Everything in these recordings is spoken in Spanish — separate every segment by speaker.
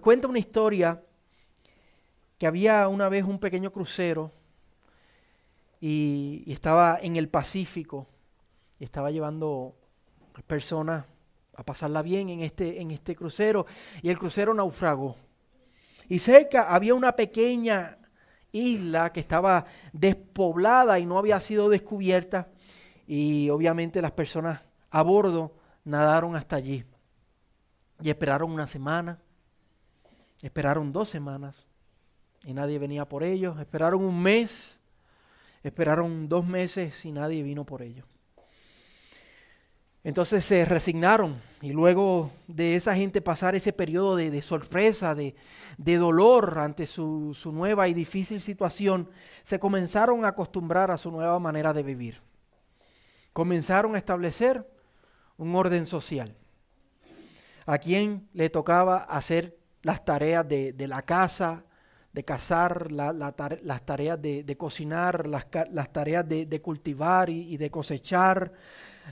Speaker 1: Cuenta una historia que había una vez un pequeño crucero y estaba en el Pacífico y estaba llevando personas a pasarla bien en este crucero, y el crucero naufragó. Y cerca había una pequeña isla que estaba despoblada y no había sido descubierta, y obviamente las personas a bordo nadaron hasta allí y esperaron una semana, esperaron 2 semanas y nadie venía por ellos, esperaron un mes, esperaron 2 meses y nadie vino por ellos. Entonces se resignaron, y luego de esa gente pasar ese periodo de sorpresa, de dolor ante su nueva y difícil situación, se comenzaron a acostumbrar a su nueva manera de vivir. Comenzaron a establecer un orden social. A quien le tocaba hacer las tareas de la casa, de cazar, las tareas de cocinar, las tareas de cultivar y de cosechar,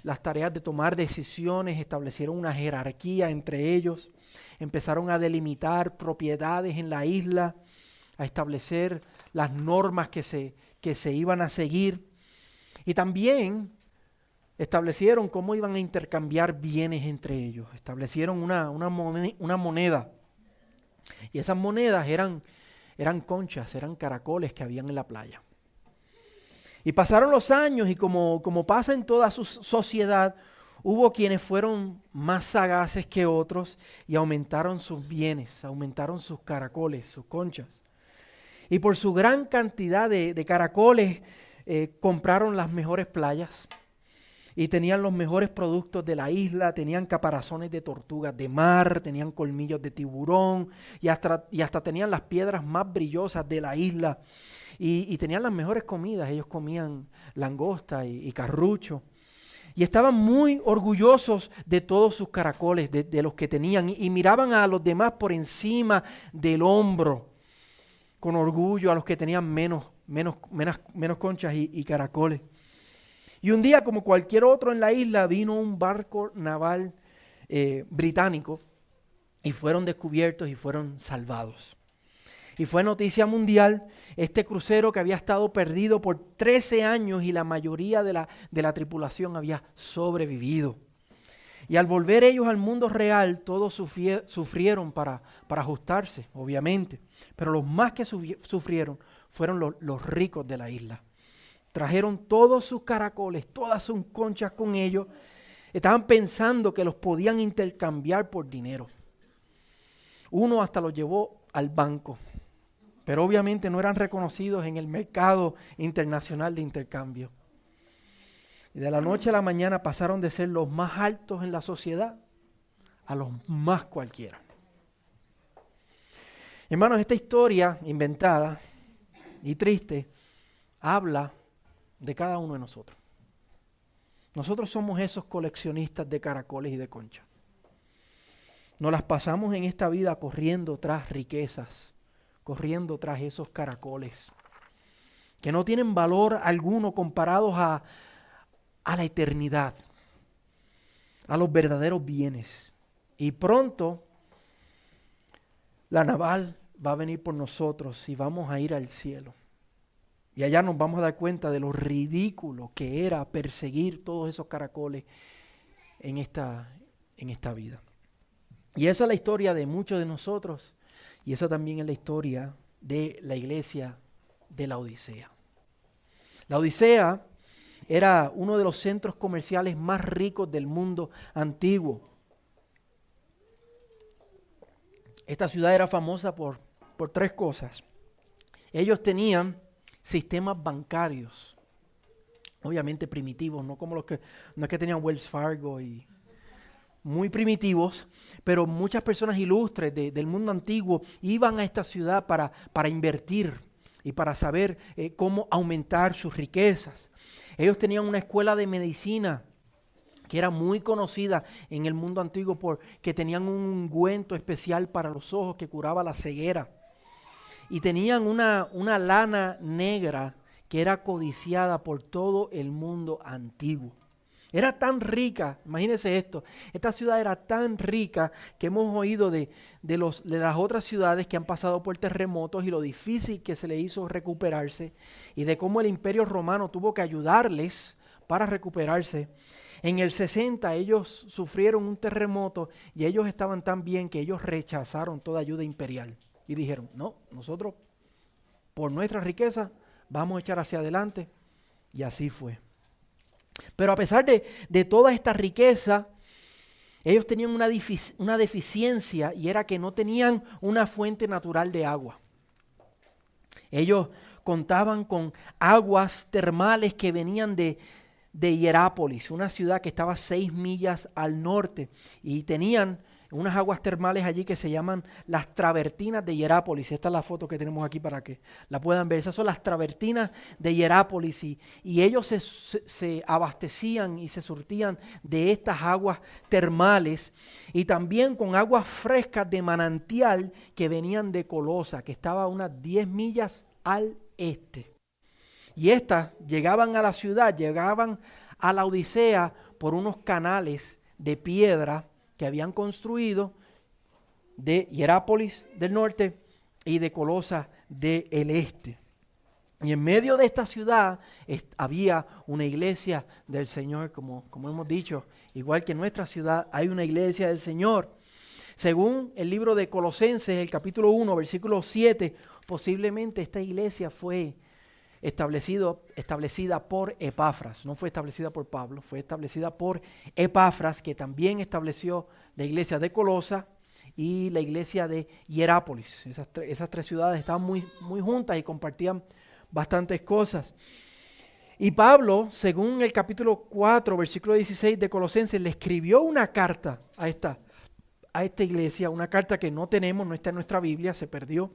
Speaker 1: las tareas de tomar decisiones. Establecieron una jerarquía entre ellos, empezaron a delimitar propiedades en la isla, a establecer las normas que se iban a seguir, y también establecieron cómo iban a intercambiar bienes entre ellos. Establecieron una moneda, y esas monedas eran conchas, eran caracoles que habían en la playa. Y pasaron los años, y como pasa en toda su sociedad, hubo quienes fueron más sagaces que otros y aumentaron sus bienes, aumentaron sus caracoles, sus conchas. Y por su gran cantidad de caracoles compraron las mejores playas y tenían los mejores productos de la isla. Tenían caparazones de tortugas de mar, tenían colmillos de tiburón y hasta tenían las piedras más brillosas de la isla. Y tenían las mejores comidas. Ellos comían langosta y carrucho. Y estaban muy orgullosos de todos sus caracoles, de los que tenían. Y miraban a los demás por encima del hombro, con orgullo, a los que tenían menos conchas y caracoles. Y un día, como cualquier otro en la isla, vino un barco naval británico, y fueron descubiertos y fueron salvados. Y fue noticia mundial este crucero que había estado perdido por 13 años y la mayoría de la tripulación había sobrevivido. Y al volver ellos al mundo real, todos sufrieron para ajustarse, obviamente. Pero los más que sufrieron fueron los ricos de la isla. Trajeron todos sus caracoles, todas sus conchas con ellos. Estaban pensando que los podían intercambiar por dinero. Uno hasta los llevó al banco, pero obviamente no eran reconocidos en el mercado internacional de intercambio. Y de la noche a la mañana pasaron de ser los más altos en la sociedad a los más cualquiera. Hermanos, esta historia inventada y triste habla de cada uno de nosotros. Nosotros somos esos coleccionistas de caracoles y de conchas. Nos las pasamos en esta vida corriendo tras riquezas, corriendo tras esos caracoles que no tienen valor alguno comparados a la eternidad, a los verdaderos bienes. Y pronto la naval va a venir por nosotros y vamos a ir al cielo. Y allá nos vamos a dar cuenta de lo ridículo que era perseguir todos esos caracoles en esta vida. Y esa es la historia de muchos de nosotros, y esa también es la historia de la iglesia de la Odisea. La Odisea era uno de los centros comerciales más ricos del mundo antiguo. Esta ciudad era famosa por 3 cosas. Ellos tenían sistemas bancarios, obviamente primitivos, no es que tenían Wells Fargo, y muy primitivos, pero muchas personas ilustres del mundo antiguo iban a esta ciudad para invertir y para saber cómo aumentar sus riquezas. Ellos tenían una escuela de medicina que era muy conocida en el mundo antiguo porque tenían un ungüento especial para los ojos que curaba la ceguera. Y tenían una lana negra que era codiciada por todo el mundo antiguo. Era tan rica, imagínense esto, esta ciudad era tan rica que hemos oído de las otras ciudades que han pasado por terremotos y lo difícil que se le hizo recuperarse y de cómo el Imperio Romano tuvo que ayudarles para recuperarse. En el 60 ellos sufrieron un terremoto y ellos estaban tan bien que ellos rechazaron toda ayuda imperial y dijeron, no, nosotros por nuestra riqueza vamos a echar hacia adelante, y así fue. Pero a pesar de toda esta riqueza, ellos tenían una deficiencia, y era que no tenían una fuente natural de agua. Ellos contaban con aguas termales que venían de Hierápolis, una ciudad que estaba 6 millas al norte, y tenían unas aguas termales allí que se llaman las travertinas de Hierápolis. Esta es la foto que tenemos aquí para que la puedan ver. Esas son las travertinas de Hierápolis, y ellos se abastecían y se surtían de estas aguas termales, y también con aguas frescas de manantial que venían de Colosa, que estaba a unas 10 millas al este. Y estas llegaban a la ciudad, llegaban a la Odisea por unos canales de piedra que habían construido de Hierápolis del norte y de Colosa del este. Y en medio de esta ciudad había una iglesia del Señor, como hemos dicho, igual que en nuestra ciudad hay una iglesia del Señor. Según el libro de Colosenses, el capítulo 1, versículo 7, posiblemente esta iglesia fue establecida por Epafras. No fue establecida por Pablo, fue establecida por Epafras, que también estableció la iglesia de Colosa y la iglesia de Hierápolis. Esas tres ciudades estaban muy, muy juntas y compartían bastantes cosas. Y Pablo, según el capítulo 4, versículo 16 de Colosenses, le escribió una carta a esta iglesia, una carta que no tenemos, no está en nuestra Biblia, se perdió.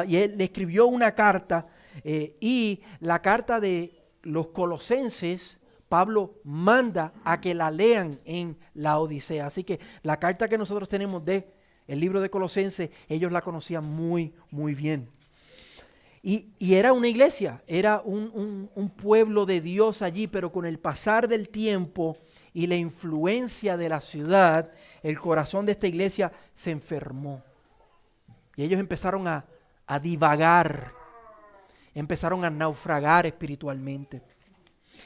Speaker 1: Y él le escribió una carta, y la carta de los Colosenses, Pablo manda a que la lean en la Odisea. Así que la carta que nosotros tenemos de el libro de Colosenses, ellos la conocían muy, muy bien. Y era una iglesia, era un pueblo de Dios allí, pero con el pasar del tiempo y la influencia de la ciudad, el corazón de esta iglesia se enfermó. Y ellos empezaron a divagar, empezaron a naufragar espiritualmente.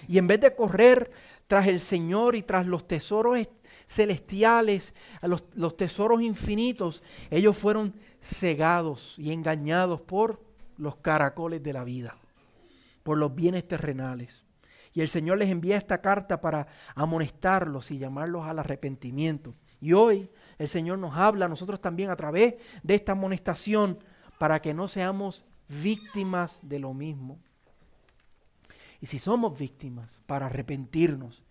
Speaker 1: Y en vez de correr tras el Señor y tras los tesoros celestiales, los tesoros infinitos, ellos fueron cegados y engañados por los caracoles de la vida, por los bienes terrenales. Y el Señor les envía esta carta para amonestarlos y llamarlos al arrepentimiento. Y hoy el Señor nos habla a nosotros también a través de esta amonestación para que no seamos víctimas de lo mismo. Y si somos víctimas, para arrepentirnos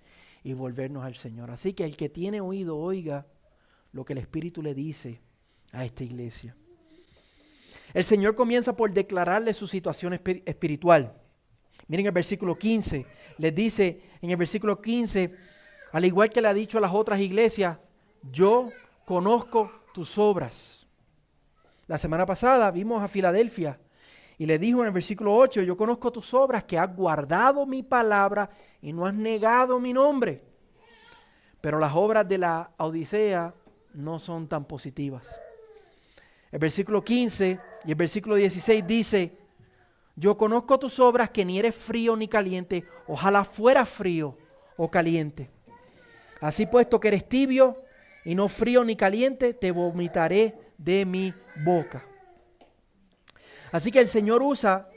Speaker 1: y volvernos al Señor. Así que el que tiene oído, oiga lo que el Espíritu le dice a esta iglesia. El Señor comienza por declararle su situación espiritual. Miren el versículo 15. Les dice en el versículo 15, al igual que le ha dicho a las otras iglesias, yo conozco tus obras. La semana pasada vimos a Filadelfia y le dijo en el versículo 8, yo conozco tus obras, que has guardado mi palabra y no has negado mi nombre. Pero las obras de la Odisea no son tan positivas. El versículo 15 y el versículo 16 dice, yo conozco tus obras, que ni eres frío ni caliente, ojalá fueras frío o caliente. Así puesto que eres tibio y no frío ni caliente, te vomitaré de mi boca. Así que el Señor usa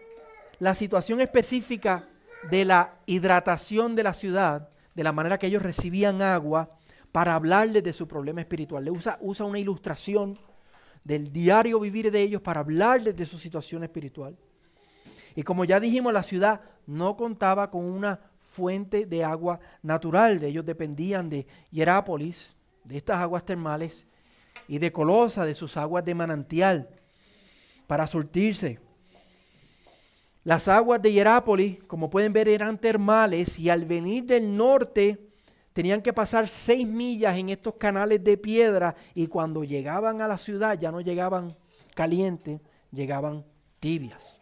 Speaker 1: la situación específica de la hidratación de la ciudad, de la manera que ellos recibían agua, para hablarles de su problema espiritual. Le usa una ilustración del diario vivir de ellos para hablarles de su situación espiritual. Y como ya dijimos, la ciudad no contaba con una fuente de agua natural. Ellos dependían de Hierápolis, de estas aguas termales, y de Colosa, de sus aguas de manantial, para surtirse. Las aguas de Hierápolis, como pueden ver, eran termales, y al venir del norte tenían que pasar 6 millas en estos canales de piedra, y cuando llegaban a la ciudad ya no llegaban calientes, llegaban tibias.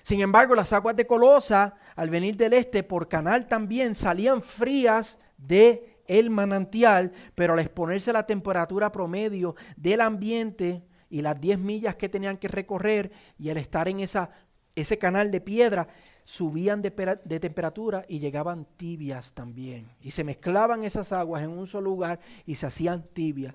Speaker 1: Sin embargo, las aguas de Colosa, al venir del este por canal también, salían frías de el manantial, pero al exponerse a la temperatura promedio del ambiente y las 10 millas que tenían que recorrer y al estar en ese canal de piedra, subían de temperatura y llegaban tibias también. Y se mezclaban esas aguas en un solo lugar y se hacían tibias.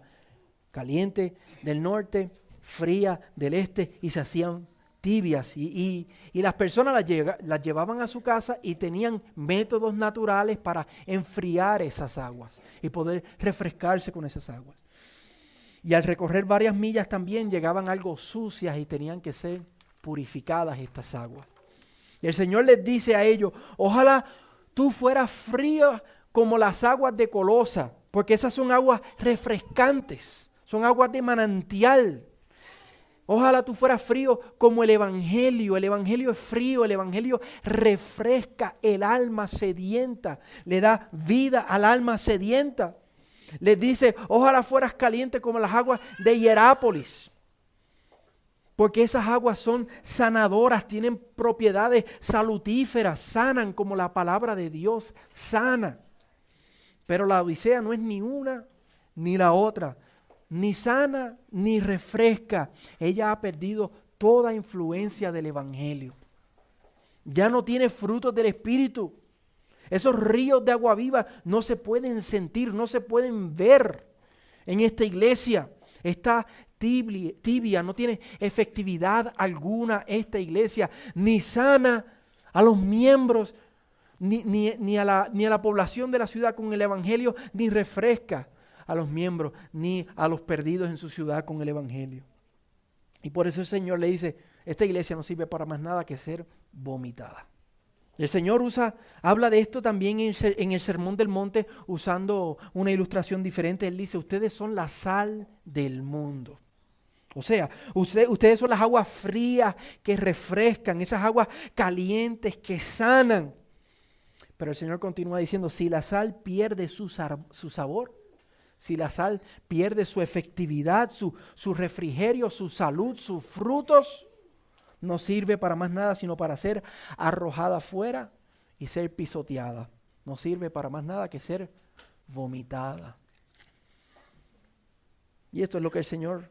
Speaker 1: Caliente del norte, fría del este y se hacían tibias. Y las personas las llevaban a su casa y tenían métodos naturales para enfriar esas aguas y poder refrescarse con esas aguas. Y al recorrer varias millas también llegaban algo sucias y tenían que ser purificadas estas aguas. Y el Señor les dice a ellos, ojalá tú fueras frío como las aguas de Colosa, porque esas son aguas refrescantes, son aguas de manantial. Ojalá tú fueras frío como el Evangelio es frío, el Evangelio refresca el alma sedienta, le da vida al alma sedienta. Les dice, ojalá fueras caliente como las aguas de Hierápolis. Porque esas aguas son sanadoras, tienen propiedades salutíferas, sanan como la palabra de Dios sana. Pero la Odisea no es ni una ni la otra, ni sana ni refresca. Ella ha perdido toda influencia del Evangelio. Ya no tiene frutos del Espíritu. Esos ríos de agua viva no se pueden sentir, no se pueden ver en esta iglesia. Está tibia, no tiene efectividad alguna esta iglesia, ni sana a los miembros, ni a la población de la ciudad con el Evangelio, ni refresca a los miembros, ni a los perdidos en su ciudad con el Evangelio. Y por eso el Señor le dice, esta iglesia no sirve para más nada que ser vomitada. El Señor habla de esto también en el Sermón del Monte usando una ilustración diferente. Él dice, ustedes son la sal del mundo. O sea, ustedes son las aguas frías que refrescan, esas aguas calientes que sanan. Pero el Señor continúa diciendo, si la sal pierde su sabor, si la sal pierde su efectividad, su refrigerio, su salud, sus frutos, no sirve para más nada sino para ser arrojada afuera y ser pisoteada. No sirve para más nada que ser vomitada. Y esto es lo que el Señor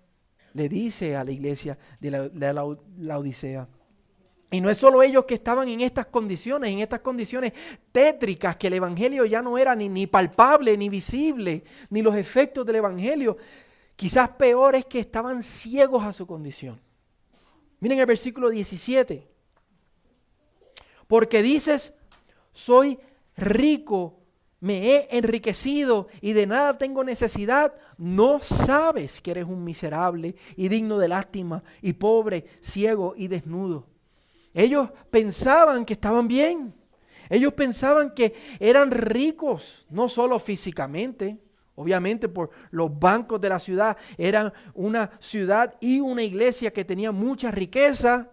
Speaker 1: le dice a la iglesia de la Odisea. Y no es solo ellos que estaban en estas condiciones tétricas, que el Evangelio ya no era ni palpable, ni visible, ni los efectos del Evangelio. Quizás peor es que estaban ciegos a su condición. Miren el versículo 17. Porque dices, soy rico, me he enriquecido y de nada tengo necesidad. No sabes que eres un miserable y digno de lástima y pobre, ciego y desnudo. Ellos pensaban que estaban bien. Ellos pensaban que eran ricos, no solo físicamente. Obviamente por los bancos de la ciudad, eran una ciudad y una iglesia que tenía mucha riqueza,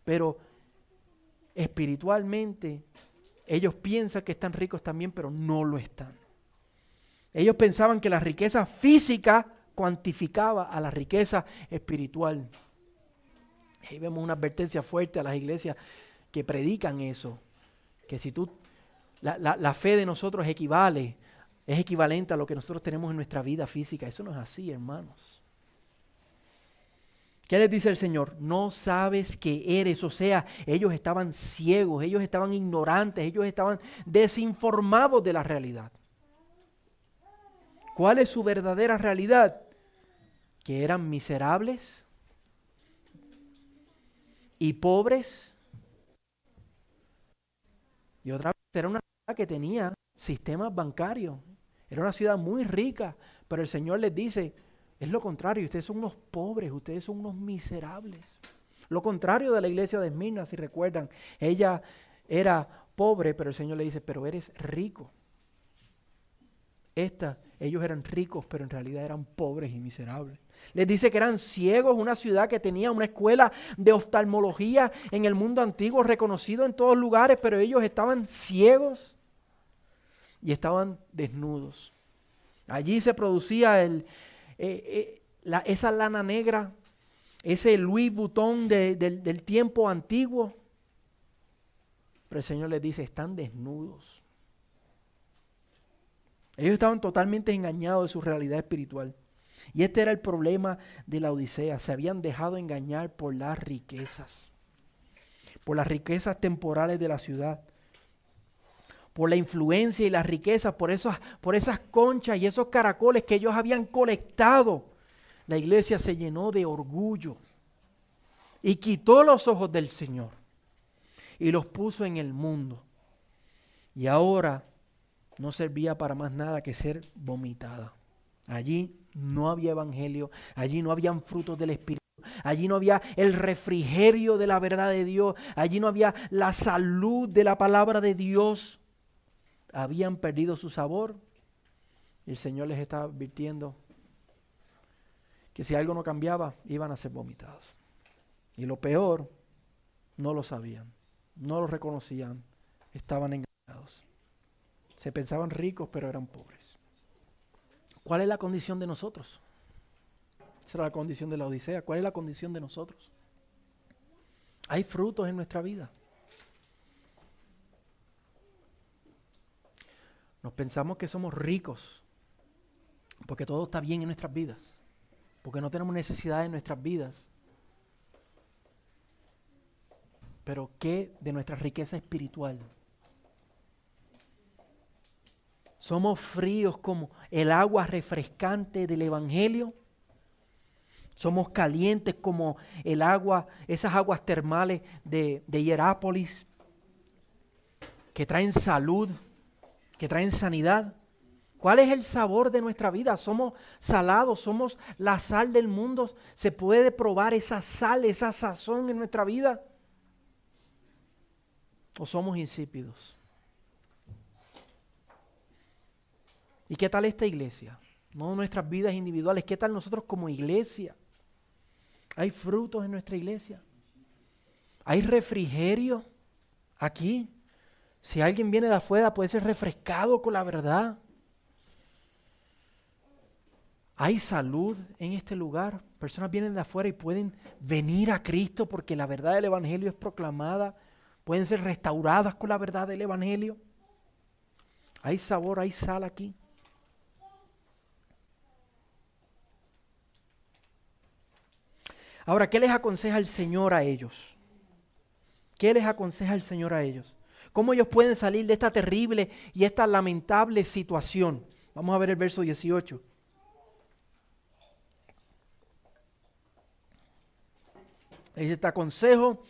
Speaker 1: pero espiritualmente ellos piensan que están ricos también, pero no lo están. Ellos pensaban que la riqueza física cuantificaba a la riqueza espiritual. Ahí vemos una advertencia fuerte a las iglesias que predican eso, que si la fe de nosotros es equivalente a lo que nosotros tenemos en nuestra vida física. Eso no es así, hermanos. ¿Qué les dice el Señor? No sabes qué eres. O sea, ellos estaban ciegos, ellos estaban ignorantes, ellos estaban desinformados de la realidad. ¿Cuál es su verdadera realidad? Que eran miserables y pobres. Y otra vez era una ciudad que tenía sistemas bancarios. Era una ciudad muy rica, pero el Señor les dice, es lo contrario, ustedes son unos pobres, ustedes son unos miserables. Lo contrario de la iglesia de Esmirna, si recuerdan, ella era pobre, pero el Señor le dice, pero eres rico. Ellos eran ricos, pero en realidad eran pobres y miserables. Les dice que eran ciegos, una ciudad que tenía una escuela de oftalmología en el mundo antiguo, reconocido en todos lugares, pero ellos estaban ciegos y estaban desnudos. Allí se producía esa lana negra, ese Louis Vuitton del tiempo antiguo. Pero el Señor les dice, están desnudos. Ellos estaban totalmente engañados de su realidad espiritual. Y este era el problema de la Odisea. Se habían dejado engañar por las riquezas temporales de la ciudad, por la influencia y las riquezas, por esas conchas y esos caracoles que ellos habían colectado. La iglesia se llenó de orgullo y quitó los ojos del Señor y los puso en el mundo. Y ahora no servía para más nada que ser vomitada. Allí no había evangelio, allí no habían frutos del Espíritu, allí no había el refrigerio de la verdad de Dios, allí no había la salud de la palabra de Dios. Habían perdido su sabor y el Señor les estaba advirtiendo que si algo no cambiaba, iban a ser vomitados. Y lo peor, no lo sabían, no lo reconocían, estaban engañados. Se pensaban ricos, pero eran pobres. ¿Cuál es la condición de nosotros? Esa era la condición de la Odisea. ¿Cuál es la condición de nosotros? Hay frutos en nuestra vida. Nos pensamos que somos ricos porque todo está bien en nuestras vidas, porque no tenemos necesidad en nuestras vidas. Pero ¿qué de nuestra riqueza espiritual? Somos fríos como el agua refrescante del Evangelio. Somos calientes como el agua, esas aguas termales de Hierápolis, que traen salud, que traen sanidad. ¿Cuál es el sabor de nuestra vida? Somos salados, somos la sal del mundo. ¿Se puede probar esa sal, esa sazón en nuestra vida? ¿O somos insípidos? ¿Y qué tal esta iglesia? No nuestras vidas individuales, ¿qué tal nosotros como iglesia? ¿Hay frutos en nuestra iglesia? ¿Hay refrigerio aquí? Si alguien viene de afuera puede ser refrescado con la verdad. ¿Hay salud en este lugar? Personas vienen de afuera y pueden venir a Cristo porque la verdad del Evangelio es proclamada. Pueden ser restauradas con la verdad del Evangelio. ¿Hay sabor, hay sal aquí? Ahora, ¿qué les aconseja el Señor a ellos? ¿Qué les aconseja el Señor a ellos? ¿Cómo ellos pueden salir de esta terrible y esta lamentable situación? Vamos a ver el verso 18. Dice, te aconsejo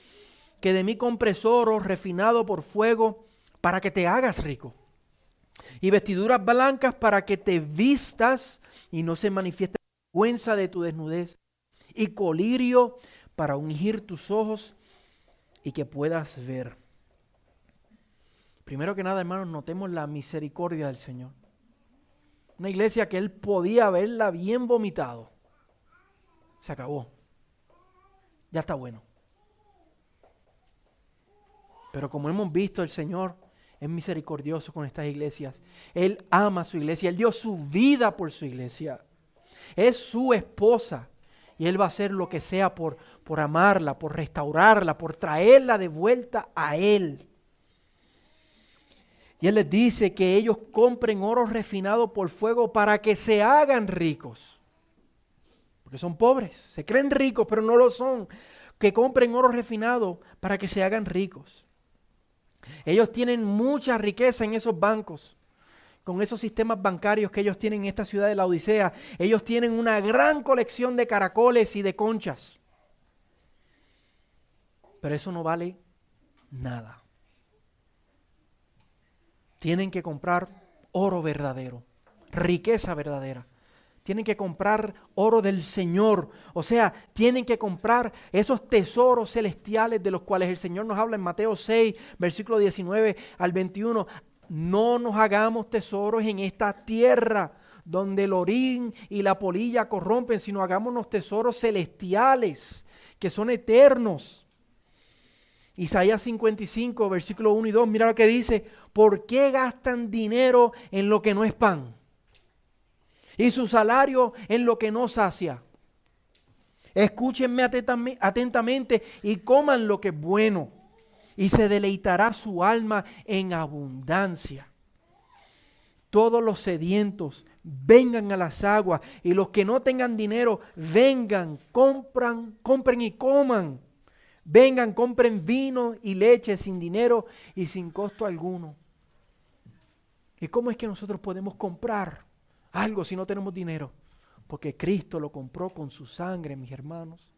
Speaker 1: que de mí compres oro refinado por fuego para que te hagas rico, y vestiduras blancas para que te vistas y no se manifieste la vergüenza de tu desnudez, y colirio para ungir tus ojos y que puedas ver. Primero que nada, hermanos, notemos la misericordia del Señor. Una iglesia que Él podía haberla bien vomitado. Se acabó. Ya está bueno. Pero como hemos visto, el Señor es misericordioso con estas iglesias. Él ama a su iglesia. Él dio su vida por su iglesia. Es su esposa. Y Él va a hacer lo que sea por amarla, por restaurarla, por traerla de vuelta a Él. Y Él les dice que ellos compren oro refinado por fuego para que se hagan ricos. Porque son pobres, se creen ricos, pero no lo son. Que compren oro refinado para que se hagan ricos. Ellos tienen mucha riqueza en esos bancos. Con esos sistemas bancarios que ellos tienen en esta ciudad de la Odisea, ellos tienen una gran colección de caracoles y de conchas. Pero eso no vale nada. Tienen que comprar oro verdadero, riqueza verdadera. Tienen que comprar oro del Señor. O sea, tienen que comprar esos tesoros celestiales de los cuales el Señor nos habla en Mateo 6, versículo 19 al 21. No nos hagamos tesoros en esta tierra donde el orín y la polilla corrompen, sino hagámonos tesoros celestiales que son eternos. Isaías 55, versículo 1 y 2, mira lo que dice: ¿por qué gastan dinero en lo que no es pan? Y su salario en lo que no sacia. Escúchenme atentamente y coman lo que es bueno, y se deleitará su alma en abundancia. Todos los sedientos vengan a las aguas, y los que no tengan dinero vengan, compren y coman. Vengan, compren vino y leche sin dinero y sin costo alguno. ¿Y cómo es que nosotros podemos comprar algo si no tenemos dinero? Porque Cristo lo compró con su sangre, mis hermanos.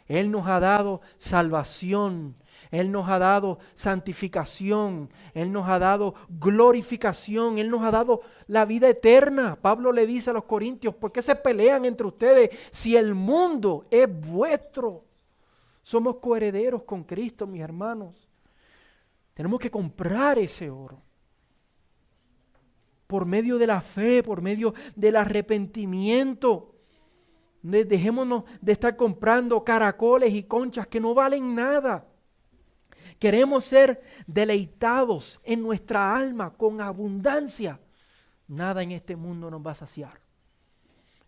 Speaker 1: Él nos ha dado salvación, Él nos ha dado santificación, Él nos ha dado glorificación, Él nos ha dado la vida eterna. Pablo le dice a los corintios: ¿por qué se pelean entre ustedes si el mundo es vuestro? Somos coherederos con Cristo, mis hermanos. Tenemos que comprar ese oro por medio de la fe, por medio del arrepentimiento. Dejémonos de estar comprando caracoles y conchas que no valen nada. Queremos ser deleitados en nuestra alma con abundancia. Nada en este mundo nos va a saciar.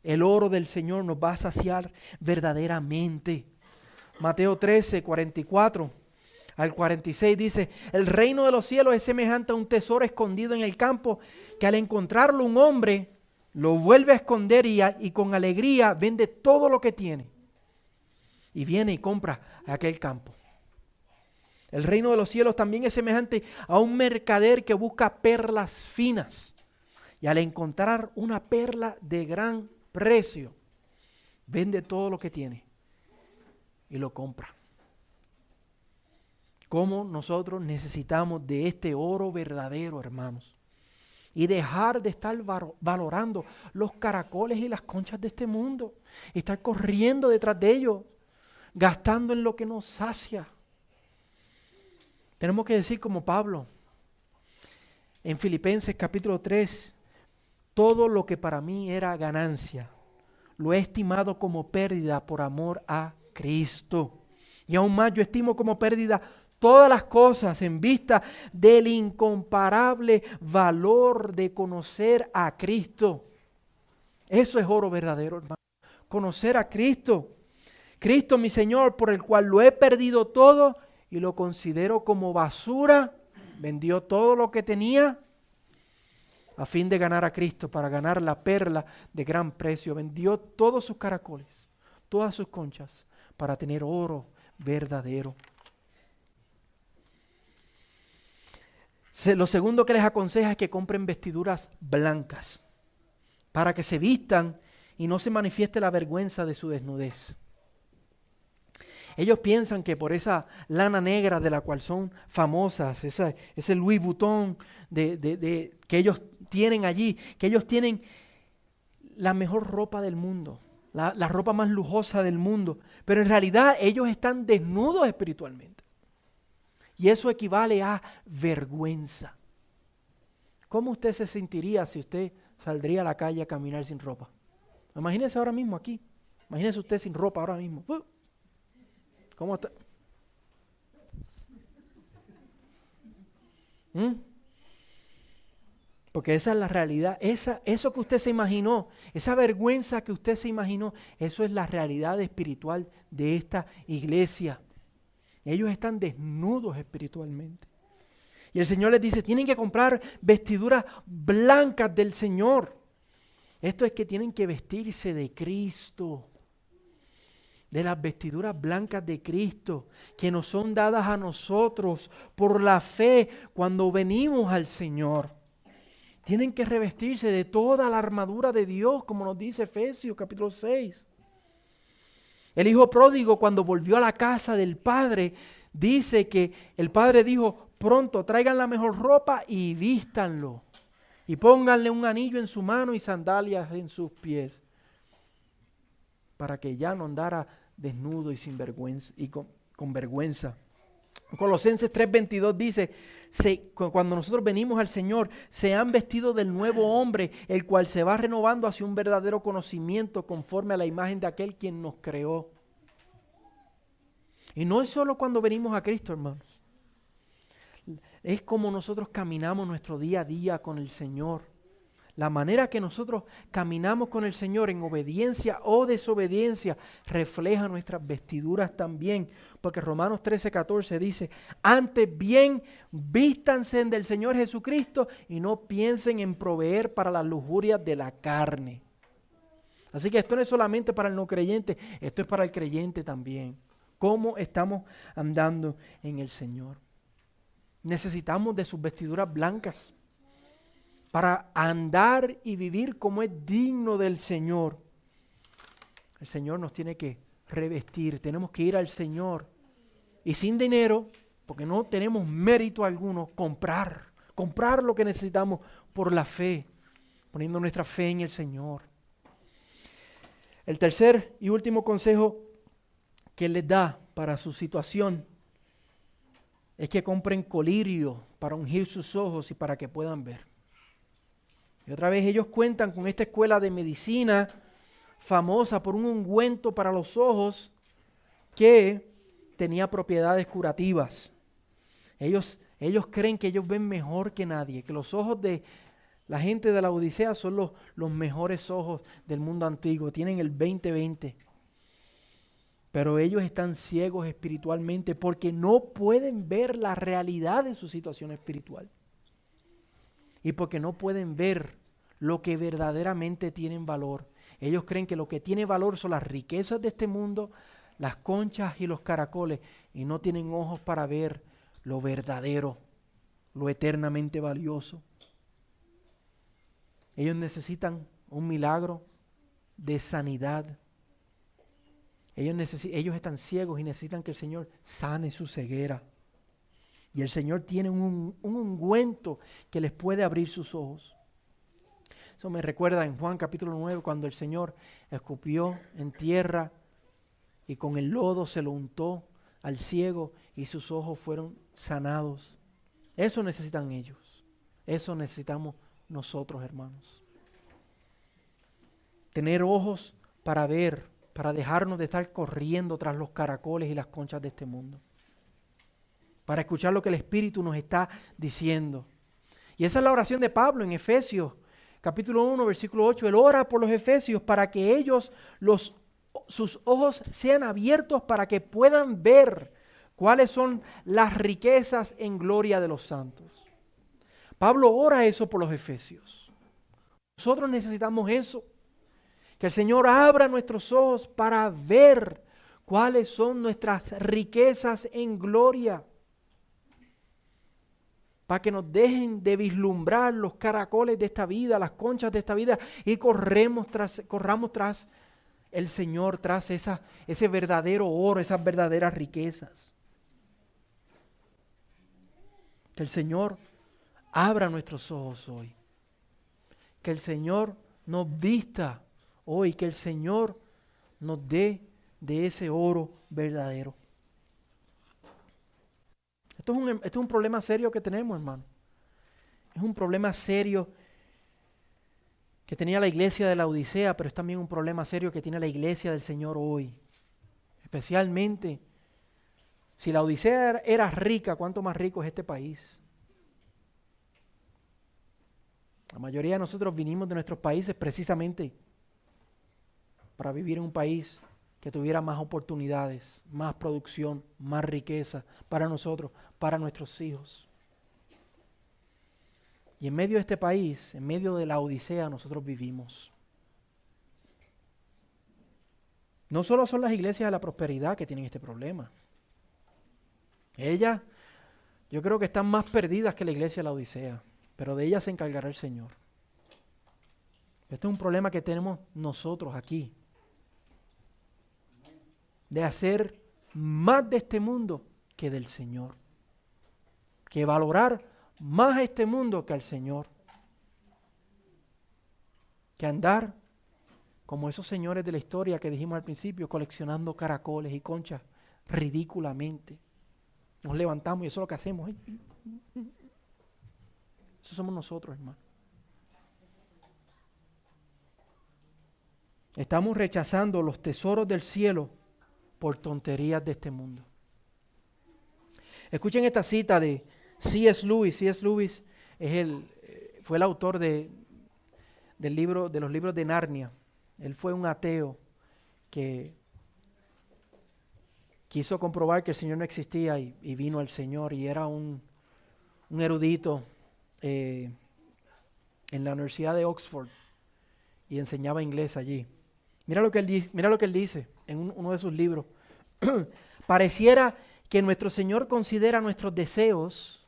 Speaker 1: El oro del Señor nos va a saciar verdaderamente. Mateo 13, 44 al 46 dice: el reino de los cielos es semejante a un tesoro escondido en el campo, que al encontrarlo un hombre lo vuelve a esconder y con alegría vende todo lo que tiene y viene y compra aquel campo. El reino de los cielos también es semejante a un mercader que busca perlas finas, y al encontrar una perla de gran precio, vende todo lo que tiene y lo compra. ¿Cómo nosotros necesitamos de este oro verdadero, hermanos? Y dejar de estar valorando los caracoles y las conchas de este mundo. Y estar corriendo detrás de ellos, gastando en lo que nos sacia. Tenemos que decir como Pablo en Filipenses capítulo 3: todo lo que para mí era ganancia, lo he estimado como pérdida por amor a Cristo. Y aún más yo estimo como pérdida todas las cosas en vista del incomparable valor de conocer a Cristo. Eso es oro verdadero, hermano. Conocer a Cristo. Cristo, mi Señor, por el cual lo he perdido todo y lo considero como basura. Vendió todo lo que tenía a fin de ganar a Cristo, para ganar la perla de gran precio. Vendió todos sus caracoles, todas sus conchas, para tener oro verdadero. Lo segundo que les aconseja es que compren vestiduras blancas, para que se vistan y no se manifieste la vergüenza de su desnudez. Ellos piensan que por esa lana negra de la cual son famosas, ese Louis Vuitton que ellos tienen allí, que ellos tienen la mejor ropa del mundo, la ropa más lujosa del mundo, pero en realidad ellos están desnudos espiritualmente. Y eso equivale a vergüenza. ¿Cómo usted se sentiría si usted saldría a la calle a caminar sin ropa? Imagínese ahora mismo aquí. Imagínese usted sin ropa ahora mismo. ¿Cómo está? Porque esa es la realidad. Eso que usted se imaginó, esa vergüenza que usted se imaginó, eso es la realidad espiritual de esta iglesia. Ellos están desnudos espiritualmente. Y el Señor les dice: tienen que comprar vestiduras blancas del Señor. Esto es que tienen que vestirse de Cristo. De las vestiduras blancas de Cristo, que nos son dadas a nosotros por la fe cuando venimos al Señor. Tienen que revestirse de toda la armadura de Dios, como nos dice Efesios capítulo 6. El hijo pródigo, cuando volvió a la casa del padre, dice que el padre dijo: pronto traigan la mejor ropa y vístanlo, y pónganle un anillo en su mano y sandalias en sus pies, para que ya no andara desnudo y sin vergüenza y con vergüenza. Colosenses 3:22 dice: cuando nosotros venimos al Señor, se han vestido del nuevo hombre, el cual se va renovando hacia un verdadero conocimiento conforme a la imagen de aquel quien nos creó. Y no es solo cuando venimos a Cristo, hermanos. Es como nosotros caminamos nuestro día a día con el Señor. La manera que nosotros caminamos con el Señor en obediencia o desobediencia refleja nuestras vestiduras también. Porque Romanos 13:14 dice, antes bien vístanse del Señor Jesucristo y no piensen en proveer para las lujurias de la carne. Así que esto no es solamente para el no creyente, esto es para el creyente también. ¿Cómo estamos andando en el Señor? Necesitamos de sus vestiduras blancas para andar y vivir como es digno del Señor. El Señor nos tiene que revestir, tenemos que ir al Señor y sin dinero, porque no tenemos mérito alguno, comprar lo que necesitamos por la fe, poniendo nuestra fe en el Señor. El tercer y último consejo que Él les da para su situación es que compren colirio para ungir sus ojos y para que puedan ver. Y otra vez ellos cuentan con esta escuela de medicina famosa por un ungüento para los ojos que tenía propiedades curativas. Ellos creen que ellos ven mejor que nadie, que los ojos de la gente de la Odisea son los mejores ojos del mundo antiguo, tienen el 20/20. Pero ellos están ciegos espiritualmente porque no pueden ver la realidad de su situación espiritual. Y porque no pueden ver lo que verdaderamente tienen valor. Ellos creen que lo que tiene valor son las riquezas de este mundo, las conchas y los caracoles, y no tienen ojos para ver lo verdadero, lo eternamente valioso. Ellos necesitan un milagro de sanidad. Ellos están ciegos y necesitan que el Señor sane su ceguera. Y el Señor tiene un ungüento que les puede abrir sus ojos. Eso me recuerda en Juan capítulo 9 cuando el Señor escupió en tierra y con el lodo se lo untó al ciego y sus ojos fueron sanados. Eso necesitan ellos. Eso necesitamos nosotros, hermanos. Tener ojos para ver, para dejarnos de estar corriendo tras los caracoles y las conchas de este mundo. Para escuchar lo que el Espíritu nos está diciendo. Y esa es la oración de Pablo en Efesios, capítulo 1, versículo 8. Él ora por los efesios para que ellos, sus ojos sean abiertos para que puedan ver cuáles son las riquezas en gloria de los santos. Pablo ora eso por los efesios. Nosotros necesitamos eso. Que el Señor abra nuestros ojos para ver cuáles son nuestras riquezas en gloria. Para que nos dejen de vislumbrar los caracoles de esta vida, las conchas de esta vida y corramos tras el Señor, tras ese verdadero oro, esas verdaderas riquezas. Que el Señor abra nuestros ojos hoy. Que el Señor nos vista hoy, que el Señor nos dé de ese oro verdadero. Esto es un problema serio que tenemos, hermano. Es un problema serio que tenía la iglesia de la Odisea, pero es también un problema serio que tiene la iglesia del Señor hoy. Especialmente, si la Odisea era rica, ¿cuánto más rico es este país? La mayoría de nosotros vinimos de nuestros países precisamente para vivir en un país que tuviera más oportunidades, más producción, más riqueza para nosotros, para nuestros hijos. Y en medio de este país, en medio de la Odisea, nosotros vivimos. No solo son las iglesias de la prosperidad que tienen este problema. Ellas, yo creo que están más perdidas que la iglesia de la Odisea, pero de ellas se encargará el Señor. Esto es un problema que tenemos nosotros aquí, de hacer más de este mundo que del Señor, que valorar más a este mundo que al Señor, que andar como esos señores de la historia que dijimos al principio, coleccionando caracoles y conchas ridículamente. Nos levantamos y eso es lo que hacemos. Eso somos nosotros, hermano. Estamos rechazando los tesoros del cielo por tonterías de este mundo. Escuchen esta cita de C.S. Lewis. C.S. Lewis fue el autor de de los libros de Narnia. Él fue un ateo que quiso comprobar que el Señor no existía y vino al Señor, y era un erudito en la Universidad de Oxford y enseñaba inglés allí. Mira lo que él dice en uno de sus libros. Pareciera que nuestro Señor considera nuestros deseos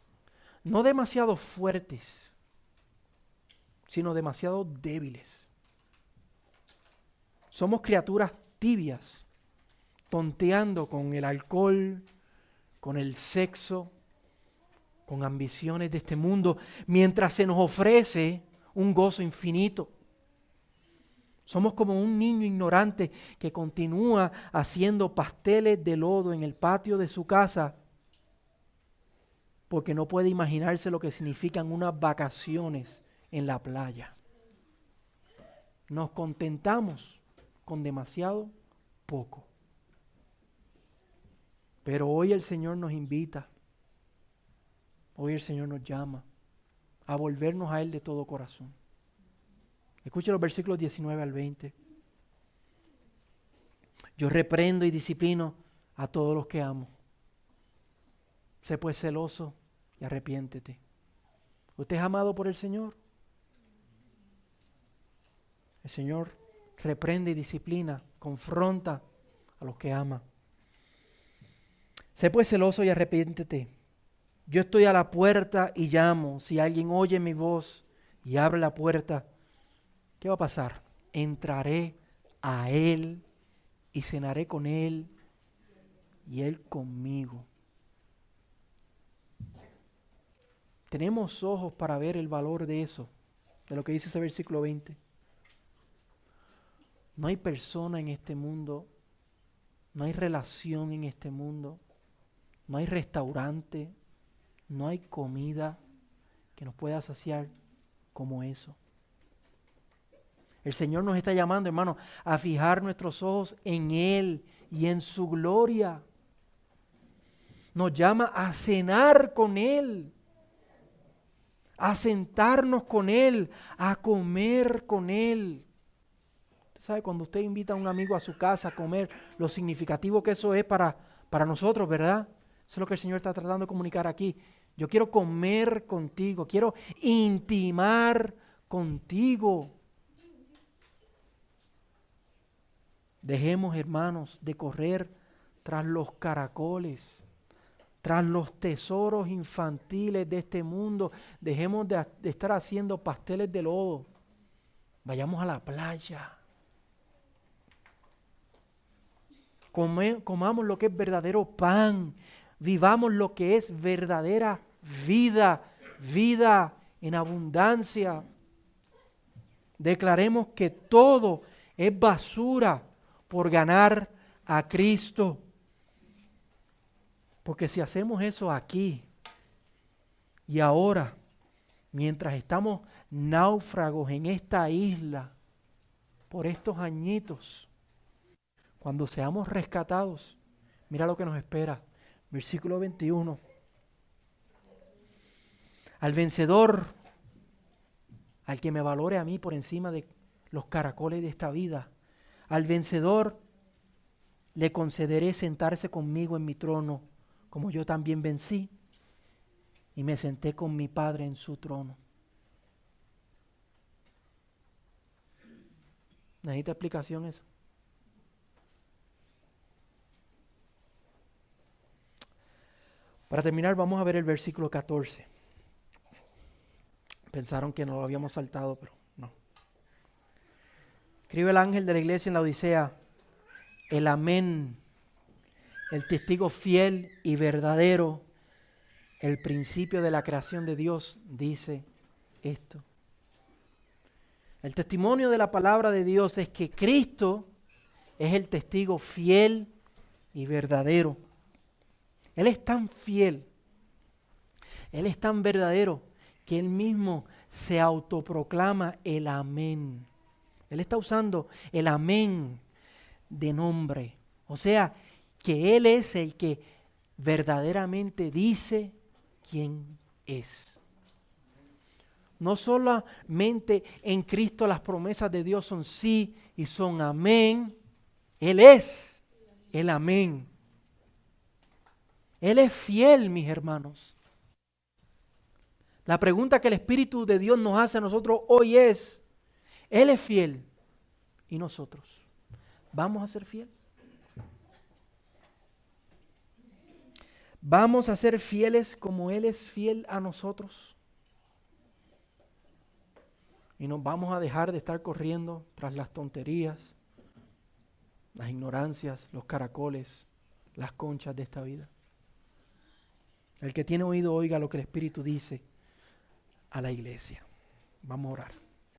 Speaker 1: no demasiado fuertes, sino demasiado débiles. Somos criaturas tibias, tonteando con el alcohol, con el sexo, con ambiciones de este mundo, mientras se nos ofrece un gozo infinito. Somos como un niño ignorante que continúa haciendo pasteles de lodo en el patio de su casa porque no puede imaginarse lo que significan unas vacaciones en la playa. Nos contentamos con demasiado poco. Pero hoy el Señor nos invita, hoy el Señor nos llama a volvernos a Él de todo corazón. Escuche los versículos 19 al 20. Yo reprendo y disciplino a todos los que amo. Sé pues celoso y arrepiéntete. ¿Usted es amado por el Señor? El Señor reprende y disciplina, confronta a los que ama. Sé pues celoso y arrepiéntete. Yo estoy a la puerta y llamo. Si alguien oye mi voz y abre la puerta, ¿qué va a pasar? Entraré a Él y cenaré con Él y Él conmigo. Tenemos ojos para ver el valor de eso, de lo que dice ese versículo 20. No hay persona en este mundo, no hay relación en este mundo, no hay restaurante, no hay comida que nos pueda saciar como eso. El Señor nos está llamando, hermano, a fijar nuestros ojos en Él y en su gloria. Nos llama a cenar con Él, a sentarnos con Él, a comer con Él. Usted sabe, cuando usted invita a un amigo a su casa a comer, lo significativo que eso es para nosotros, ¿verdad? Eso es lo que el Señor está tratando de comunicar aquí. Yo quiero comer contigo, quiero intimar contigo. Dejemos, hermanos, de correr tras los caracoles, tras los tesoros infantiles de este mundo. Dejemos de estar haciendo pasteles de lodo. Vayamos a la playa. Comamos lo que es verdadero pan. Vivamos lo que es verdadera vida, vida en abundancia. Declaremos que todo es basura por ganar a Cristo. Porque si hacemos eso aquí y ahora, mientras estamos náufragos en esta isla por estos añitos, cuando seamos rescatados, mira lo que nos espera. Versículo 21. Al vencedor, al que me valore a mí por encima de los caracoles de esta vida, al vencedor le concederé sentarse conmigo en mi trono, como yo también vencí y me senté con mi Padre en su trono. ¿Necesita explicación eso? Para terminar, vamos a ver el versículo 14. Pensaron que no lo habíamos saltado, pero no. Escribe el ángel de la iglesia en la Odisea: el amén, el testigo fiel y verdadero, el principio de la creación de Dios, dice esto. El testimonio de la palabra de Dios es que Cristo es el testigo fiel y verdadero. Él es tan fiel, Él es tan verdadero, que Él mismo se autoproclama el amén. Él está usando el amén de nombre. O sea, que Él es el que verdaderamente dice quién es. No solamente en Cristo las promesas de Dios son sí y son amén. Él es el amén. Él es fiel, mis hermanos. La pregunta que el Espíritu de Dios nos hace a nosotros hoy es, Él es fiel y nosotros, ¿vamos a ser fiel? ¿Vamos a ser fieles como Él es fiel a nosotros? Y nos vamos a dejar de estar corriendo tras las tonterías, las ignorancias, los caracoles, las conchas de esta vida. El que tiene oído oiga lo que el Espíritu dice a la iglesia. Vamos a orar.